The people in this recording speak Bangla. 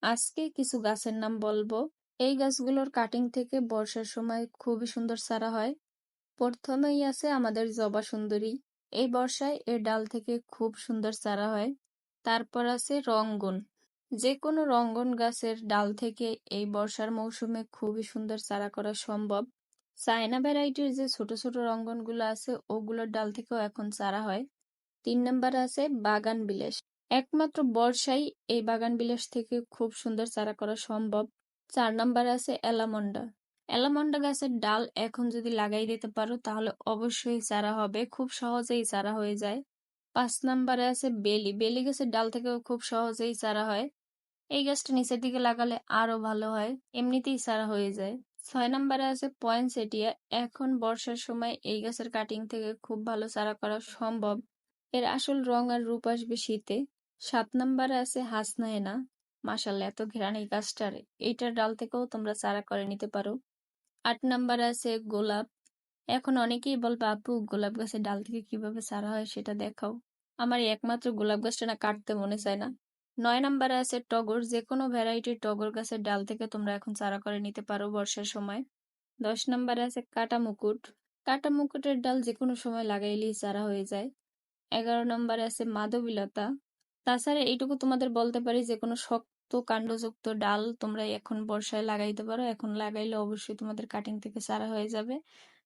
আজকে কিছু গাছের নাম বলবো। এই গাছগুলোর কাটিং থেকে বর্ষার সময় খুবই সুন্দর চারা হয়। প্রথমেই আছে আমাদের জবা সুন্দরী। এই বর্ষায় এর ডাল থেকে খুব সুন্দর চারা হয়। তারপর আছে রঙ্গন। যে কোনো রঙ্গন গাছের ডাল থেকে এই বর্ষার মৌসুমে খুবই সুন্দর চারা করা সম্ভব। চায়না ভ্যারাইটির যে ছোট ছোট রঙ্গনগুলো আছে ওগুলোর ডাল থেকেও এখন চারা হয়। 3 নম্বরে আছে বাগান বিলাস। একমাত্র বর্ষায় এই বাগান বিলাস থেকে খুব সুন্দর চারা করা সম্ভব। 4 নম্বরে আছে অ্যালামন্ডা। অ্যালামন্ডা গাছের ডাল এখন যদি লাগাই দিতে পারো তাহলে অবশ্যই চারা হবে, খুব সহজেই চারা হয়ে যায়। 5 নম্বরে আছে বেলি। বেলি গাছের ডাল থেকেও খুব সহজেই চারা হয়। এই গাছটা নিচের দিকে লাগালে আরো ভালো হয়, এমনিতেই চারা হয়ে যায়। 6 নম্বরে আছে পয়েনসেটিয়া। এখন বর্ষার সময় এই গাছের কাটিং থেকে খুব ভালো চারা করা সম্ভব। এর আসল রং আর রূপ আসবে শীতে। 7 নম্বরে আছে হাসনাহেনা। মাশাআল্লাহ, এত ঘ্রাণ এই গাছটার! এইটার ডাল থেকেও তোমরা চারা করে নিতে পারো। 8 নম্বরে আছে গোলাপ। এখন অনেকেই বলবে, আপু গোলাপ গাছের ডাল থেকে কিভাবে চারা হয় সেটা দেখাও। আমার এই একমাত্র গোলাপ গাছটা না কাটতে মনে চায় না। 9 নম্বরে আছে টগর। যে কোনো ভ্যারাইটির টগর গাছের ডাল থেকে তোমরা এখন চারা করে নিতে পারো বর্ষার সময়। 10 নম্বরে আছে কাটা মুকুট। কাটা মুকুটের ডাল যে কোনো সময় লাগাইলেই চারা হয়ে যায়। 11 নম্বরে আছে মাধবীলতা। তাছাড়া এইটুকু তোমাদের বলতে পারি, যে কোনো শক্ত কাণ্ডযুক্ত ডাল তোমরা এখন বর্ষায় লাগাইতে পারো। এখন লাগাইলে অবশ্যই তোমাদের কাটিং থেকে চারা হয়ে যাবে।